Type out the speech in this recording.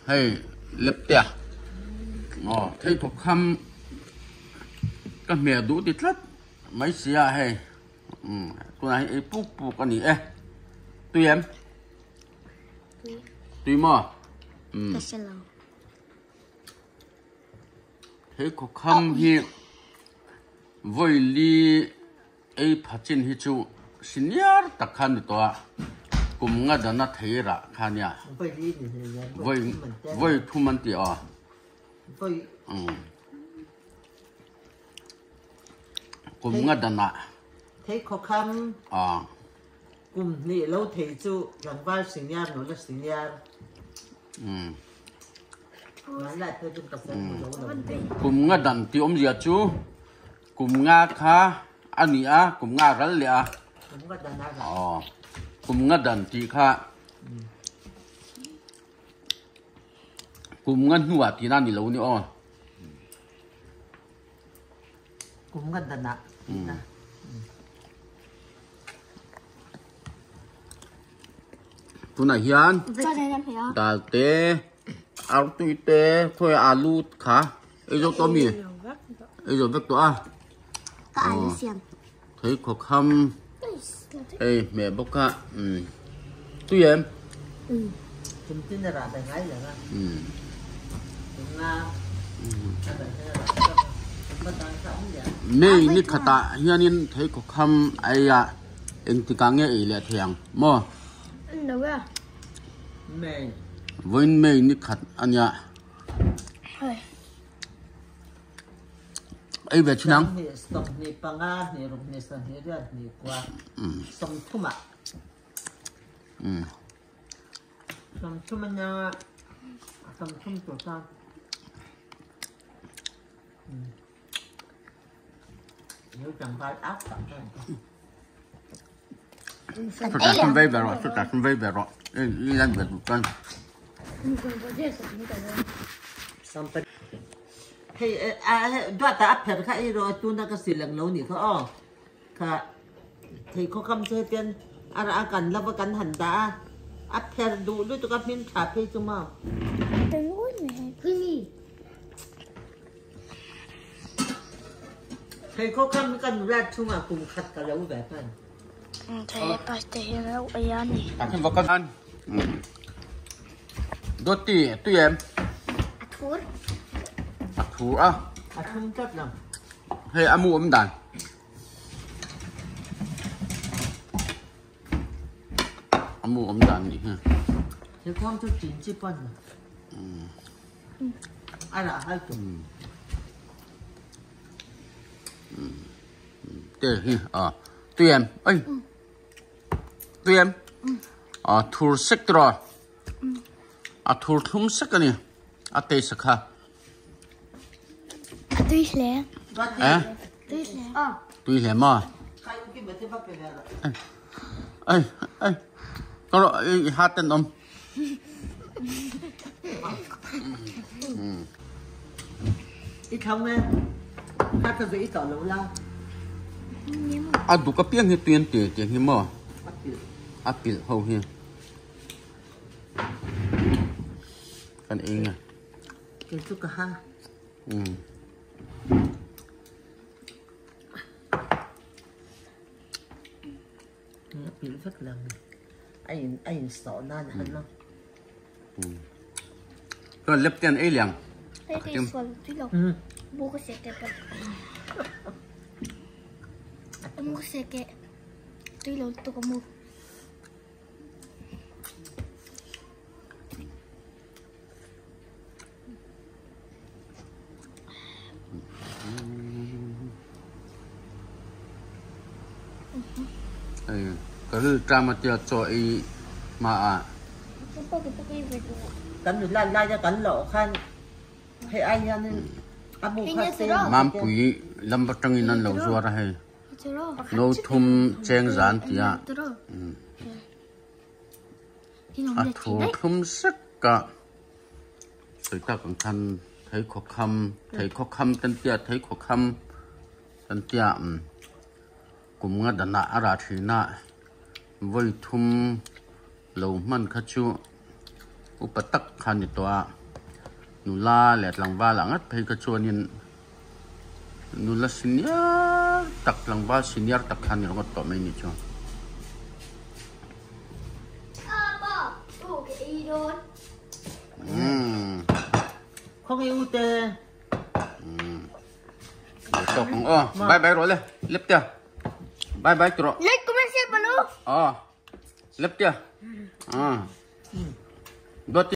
hay lép tè thấy thuộc khăm cái mẹ đủ tít lắm mấy xia hay cô này ấy búp cái gì ấy tùy em tùy mà thấy thuộc khăm hi với li ấy phát triển hi chú xin nhớ tất cả những đó cùng ngã đó nó thấy ra khá nhá với thu mình thì cùng ngã đó nó thấy khó khăn cùng nị lâu thấy chú rằng vai sinh nhật nó là sinh nhật nói lại tôi chúng ta sẽ cùng ngã đàn thì ông già chú cùng ngã khá anh nhỉ cùng ngã rắn lẹ cùng ngã đàn thì khá cùng ngã nuột thì nào đi lâu nữa cùng ngã đàn tu này hiền đào té áo tui té thôi alu khá ấy rồi tôm gì ấy rồi vắt toa thấy khó khăn ấy mẹ bốc cả tui em chúng tin là đại gái rồi đó mẹ ní khát ta hiền thấy khó khăn ấy anh thì càng nghe ấy là thiang mà mẹ với mẹ ní khát anh ya ấy về chứ nắng sông nị băng á nị rụng nị sông nị ra nị qua sông thum à sông thum anh nha sông thum tổ sao nếu chẳng phải áp tận xuất ra không vay về rồi xuất ra không vay về rồi đi lên về một con thì đoạt ta áp phật khai rồi tu na cái sự lằng lâu nhỉ khó cả thì có cầm chơi tiền ara cần là cần hành ta áp phật đủ đối tôi gặp miếng thịt thì chúng mà thì có cầm cần ra chúng mà cùng khát cả lâu vẻ thôi thì phải tiền đâu ấy anh đặt thêm vào con ăn đốt tùy em thú á không chất lắm hay ăn mua đàn ăn mua đàn gì ha thì con cho chín chỉ phân ai là hai chục để tùy em ơi tùy em thua sắc rồi thua thum sắc cái này tê sắc ha tuy lẻ tuy lẻ mà ơi con rồi hát tên ông ít không nghe hát cái gì tỏ lâu lâu đủ cái tiếng thì tuyên tiền thì mà áp bị hậu hiền cái này nghe cái chút cả ha biểu rất là anh sợ nan hơn nó còn lép tiền ấy liền thì phần tí lộc mua cái xe kẹt mua cái xe kẹt tí lộc tôi có mua cái drama kia cho ấy mà cắn được lai ra cắn lỗ khăn hay anh ra nên ăn bù khát tên mam bụi lâm bắt trăng nên lâu rồi ra hay nấu thum chén rán thì thủ thum sắc cả người ta còn thân thấy khó khăn tên tia thấy khó khăn tên tia cùng ngã đàn nã ra thì nã với thum lâu man khát chú upatak khan itoa nula let langba langat phei ka chuanin nula senior tak langba senior tak khan rongot to mai ni chu không yêu tê to kong bye bye rồi lep tia bye bye tro Like, comment, share below. lep tia dot